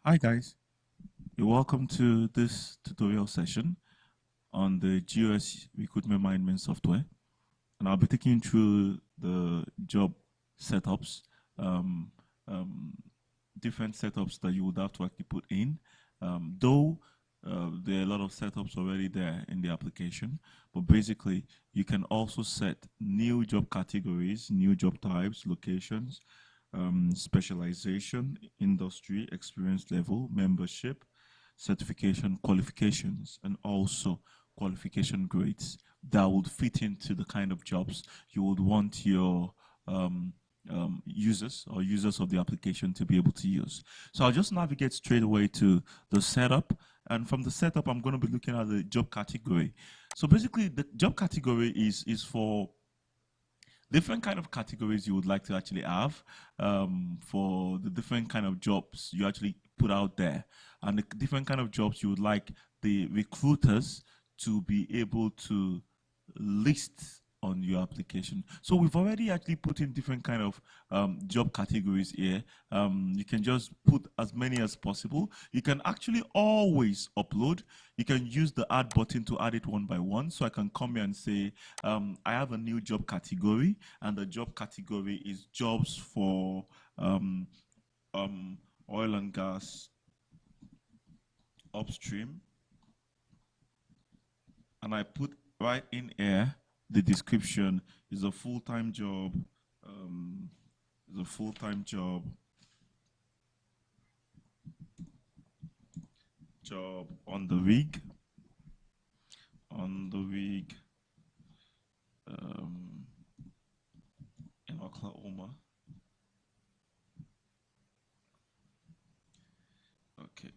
Hi guys, you're welcome to this tutorial session on the GOS recruitment management software, and I'll be taking you through the job setups, um, um, different setups that you would have to actually put in. Though there are a lot of setups already there in the application, but basically you can also set new job categories, new job types, locations, specialization, industry, experience level, membership, certification, qualifications, and also qualification grades that would fit into the kind of jobs you would want your users or users of the application to be able to use. So I'll just navigate straight away to the setup. And from the setup, I'm going to be looking at the job category. So basically, the job category is for different kind of categories you would like to actually have for the different kind of jobs you actually put out there, and the different kind of jobs you would like the recruiters to be able to list on your application. So we've already actually put in different kind of job categories here. You can just put as many as possible. You can actually always upload. You can use the add button to add it one by one. So I can come here and say, I have a new job category, and the job category is jobs for oil and gas upstream. And I put right in here the description is a full-time job, job on the rig, in Oklahoma. Okay.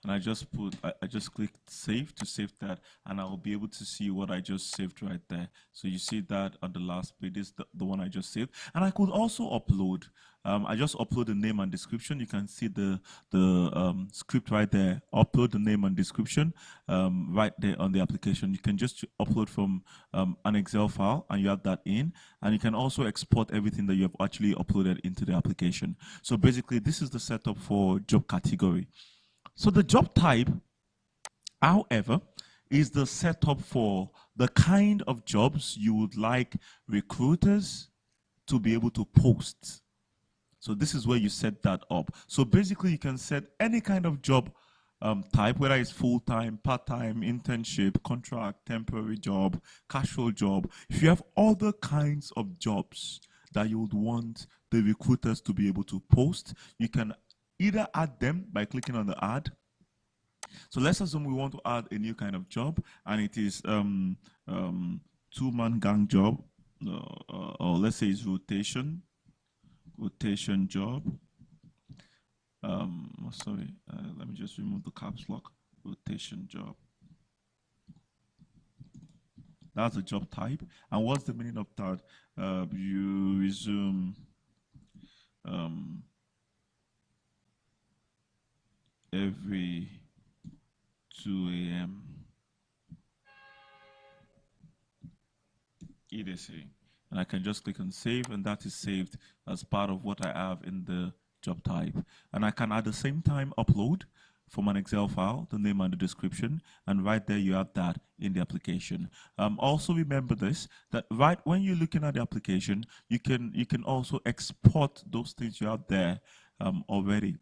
And I just put, I just clicked save to save that, and I'll be able to see what I just saved right there. So you see that on the last page is the one I just saved. And I could also upload, I just upload the name and description. You can see the script right there. Upload the name and description right there on the application. You can just upload from an Excel file, and you have that in, and you can also export everything that you have actually uploaded into the application. So basically, this is the setup for job category. So the job type, however, is the setup for the kind of jobs you would like recruiters to be able to post. So this is where you set that up. So basically, you can set any kind of job type, whether it's full-time, part-time, internship, contract, temporary job, casual job. If you have other kinds of jobs that you would want the recruiters to be able to post, you can either add them by clicking on the add. So let's assume we want to add a new kind of job, and it is two-man gang job, or let's say it's rotation job. Sorry, let me just remove the caps lock. Rotation job. That's a job type. And what's the meaning of that? You resume every 2 a.m. EDC. And I can just click on save, and that is saved as part of what I have in the job type. And I can at the same time upload from an Excel file, the name and the description, and right there you have that in the application. Also remember this, that right when you're looking at the application, you can also export those things you have there already.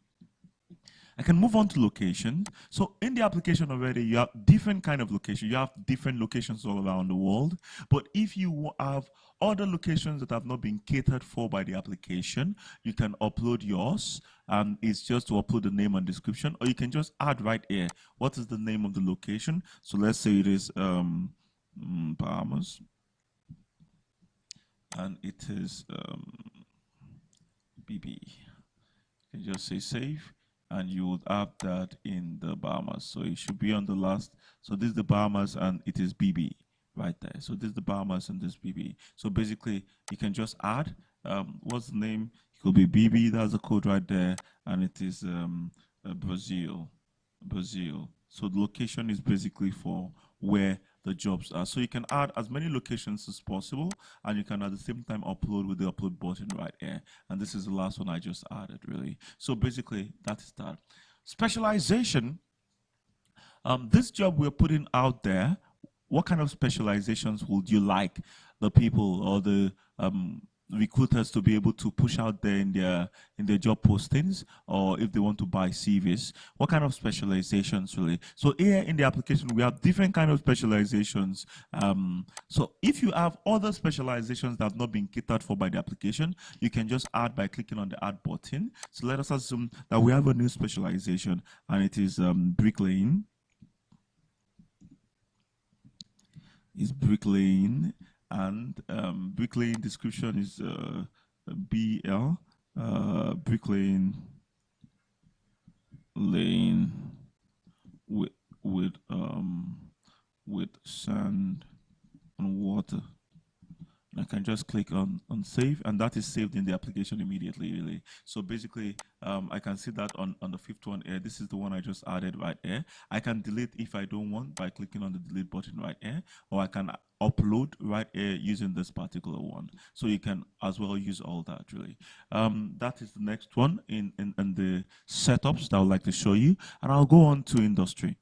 I can move on to location. So in the application already, you have different kind of location. You have different locations all around the world. But if you have other locations that have not been catered for by the application, you can upload yours, and it's just to upload the name and description, or you can just add right here. What is the name of the location? So let's say it is Bahamas, and it is BB. You can just say save, and you would have that in the Bahamas. So it should be on the last. So this is the Bahamas, and it is BB right there. So this is the Bahamas and this BB. So basically, you can just add, what's the name? It could be BB, that's the code right there, and it is Brazil. So the location is basically for where the jobs are. So you can add as many locations as possible, and you can at the same time upload with the upload button right here. And this is the last one I just added, really. So basically, that is that. Specialization. This job we're putting out there, what kind of specializations would you like the people or the recruiters to be able to push out there in their job postings, or if they want to buy CVs? What kind of specializations, really? So here in the application, we have different kind of specializations. So if you have other specializations that have not been catered for by the application, you can just add by clicking on the add button. So let us assume that we have a new specialization, and it is bricklaying. Is bricklaying, and bricklaying description is BL, bricklaying lane with sand and water. I can just click on save, and that is saved in the application immediately, really. So basically, I can see that on the fifth one here. This is the one I just added right here. I can delete if I don't want by clicking on the delete button right here, or I can upload right here using this particular one. So you can as well use all that, really. That is the next one in the setups that I would like to show you, and I'll go on to industry.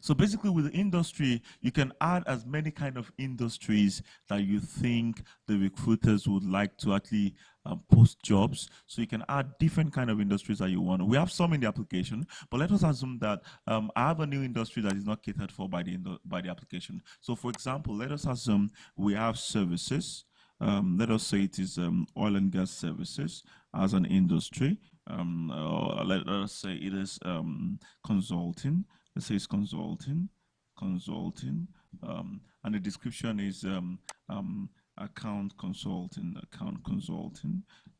So basically, with the industry, you can add as many kind of industries that you think the recruiters would like to actually post jobs. So you can add different kind of industries that you want. We have some in the application, but let us assume that I have a new industry that is not catered for by the application. So for example, let us assume we have services. Let us say it is oil and gas services as an industry. Or let us say it is consulting. Let's say it's consulting, and the description is account consulting.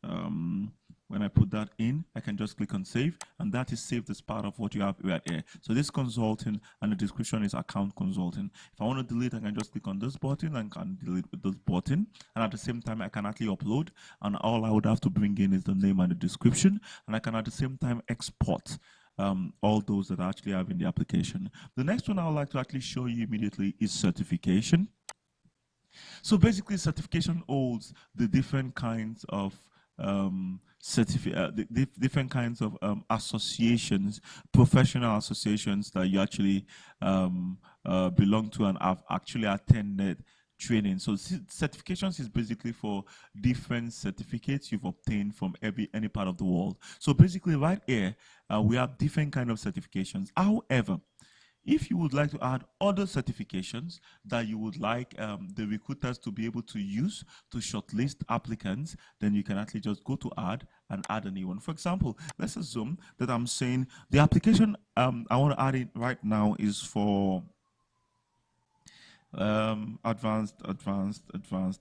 When I put that in, I can just click on save, and that is saved as part of what you have right here. So this consulting, and the description is account consulting. If I want to delete, I can just click on this button and can delete with this button, and at the same time I can actually upload, and all I would have to bring in is the name and the description, and I can at the same time export all those that I actually have in the application. The next one I would like to actually show you immediately is certification. So basically, certification holds the different kinds of different kinds of associations, professional associations that you actually belong to and have actually attended training. So certifications is basically for different certificates you've obtained from any part of the world. So basically right here, we have different kind of certifications. However, if you would like to add other certifications that you would like the recruiters to be able to use to shortlist applicants, then you can actually just go to add and add a new one. For example, let's assume that I'm saying the application I want to add in right now is for advanced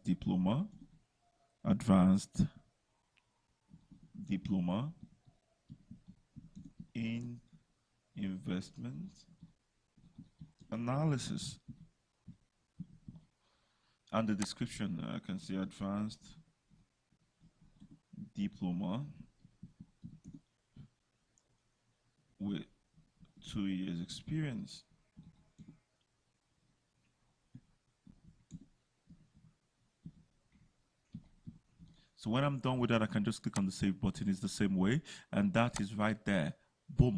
diploma in investment analysis, and the description I can see advanced diploma with 2 years experience. So when I'm done with that, I can just click on the save button. It's the same way, and that is right there. Boom.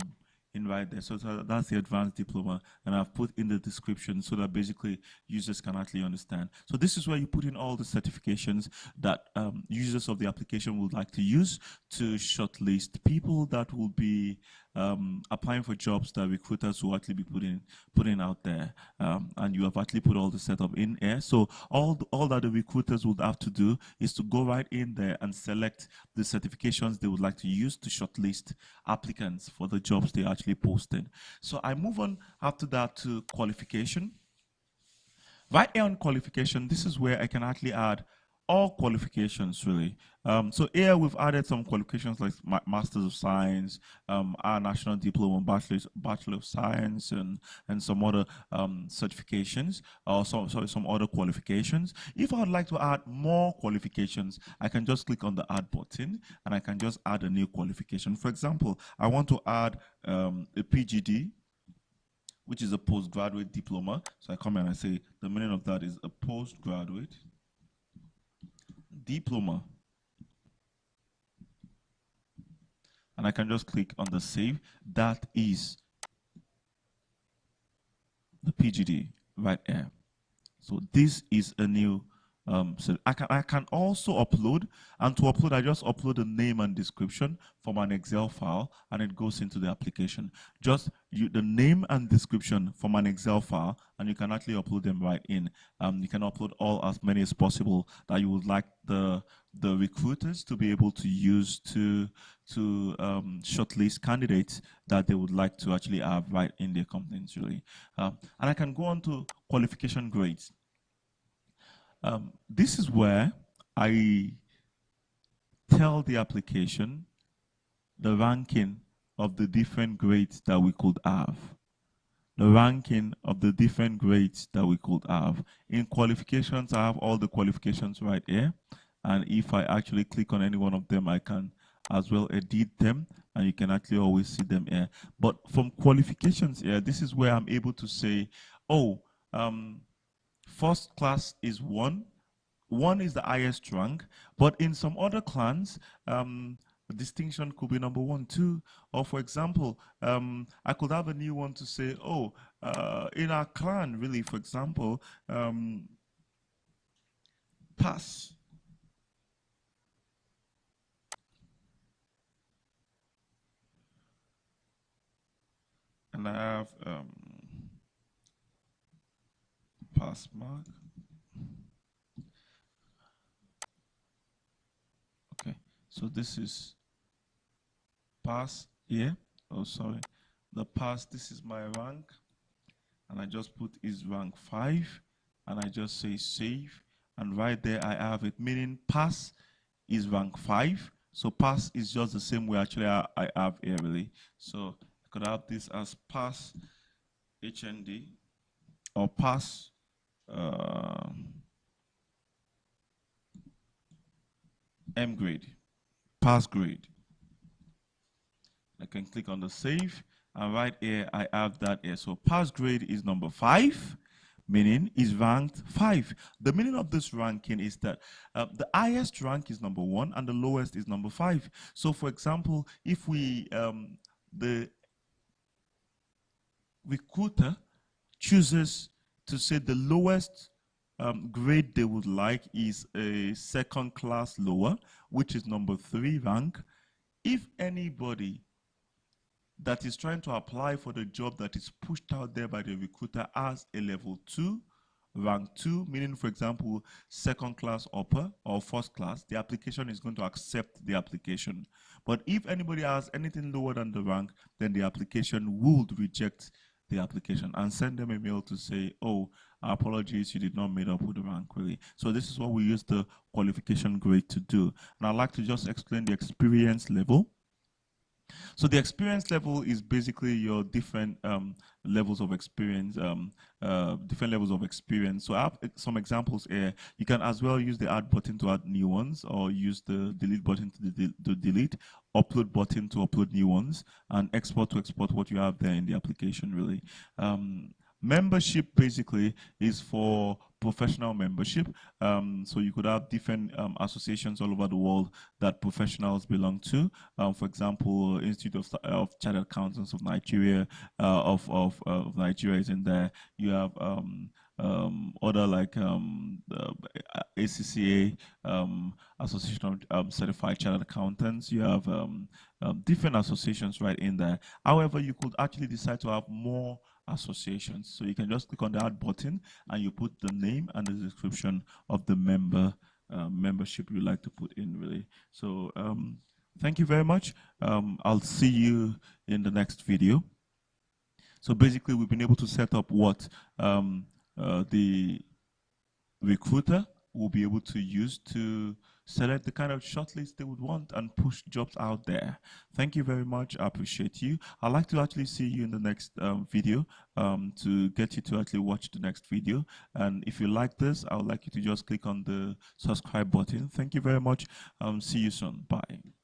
In right there. So that's the advanced diploma, and I've put in the description so that basically users can actually understand. So this is where you put in all the certifications that users of the application would like to use to shortlist people that will be applying for jobs that recruiters will actually be putting out there, and you have actually put all the setup in here. So all that the recruiters would have to do is to go right in there and select the certifications they would like to use to shortlist applicants for the jobs they actually posted. So I move on after that to qualification. Right here on qualification, this is where I can actually add all qualifications, really. So here we've added some qualifications like Masters of Science, our National Diploma, Bachelor of Science, and some other certifications, or some other qualifications. If I would like to add more qualifications, I can just click on the add button, and I can just add a new qualification. For example, I want to add a PGD which is a postgraduate diploma. So I come here and I say the meaning of that is a postgraduate diploma. And I can just click on the save. That is the PGD right here. So this is a new so I can also upload, and to upload I just upload the name and description from an Excel file and it goes into the application. Just the name and description from an Excel file and you can actually upload them right in. You can upload as many as possible that you would like the recruiters to be able to use to shortlist candidates that they would like to actually have right in their companies really. And I can go on to qualification grades. This is where I tell the application the ranking of the different grades that we could have. The ranking of the different grades that we could have. In qualifications, I have all the qualifications right here. And if I actually click on any one of them, I can as well edit them. And you can actually always see them here. But from qualifications here, this is where I'm able to say, oh, first class is 1. 1 is the highest rank, but in some other clans, distinction could be number 1, 2, or for example, I could have a new one to say, oh, in our clan, really, for example, pass. And I have pass mark. Okay, so this is pass here. Oh, sorry. The pass, this is my rank. And I just put is rank 5. And I just say save. And right there I have it, meaning pass is rank 5. So pass is just the same way actually I have here really. So I could have this as pass HND or pass M grade, pass grade. I can click on the save, and right here I have that here. So pass grade is number 5, meaning is ranked 5. The meaning of this ranking is that the highest rank is number 1 and the lowest is number 5. So for example, if we the recruiter chooses to say the lowest grade they would like is a second class lower, which is number 3 rank. If anybody that is trying to apply for the job that is pushed out there by the recruiter has a level 2, rank 2, meaning for example, second class upper or first class, the application is going to accept the application. But if anybody has anything lower than the rank, then the application would reject the application and send them a mail to say, oh, apologies, you did not meet up with the rank really. So this is what we use the qualification grade to do. And I'd like to just explain the experience level. So the experience level is basically your different levels of experience, different levels of experience. So I have some examples here. You can as well use the add button to add new ones, or use the delete button to delete, upload button to upload new ones, and export to export what you have there in the application really. Membership basically is for professional membership. So you could have different associations all over the world that professionals belong to. For example, Institute of Chartered Accountants of Nigeria, of Nigeria is in there. You have other like ACCA, Association of Certified Chartered Accountants. You have different associations right in there. However, you could actually decide to have more associations. So you can just click on the add button and you put the name and the description of the membership you like to put in really. So thank you very much. I'll see you in the next video. So basically we've been able to set up what the recruiter will be able to use to select the kind of shortlist they would want and push jobs out there. Thank you very much. I appreciate you. I'd like to actually see you in the next video to get you to actually watch the next video. And if you like this, I would like you to just click on the subscribe button. Thank you very much. See you soon. Bye.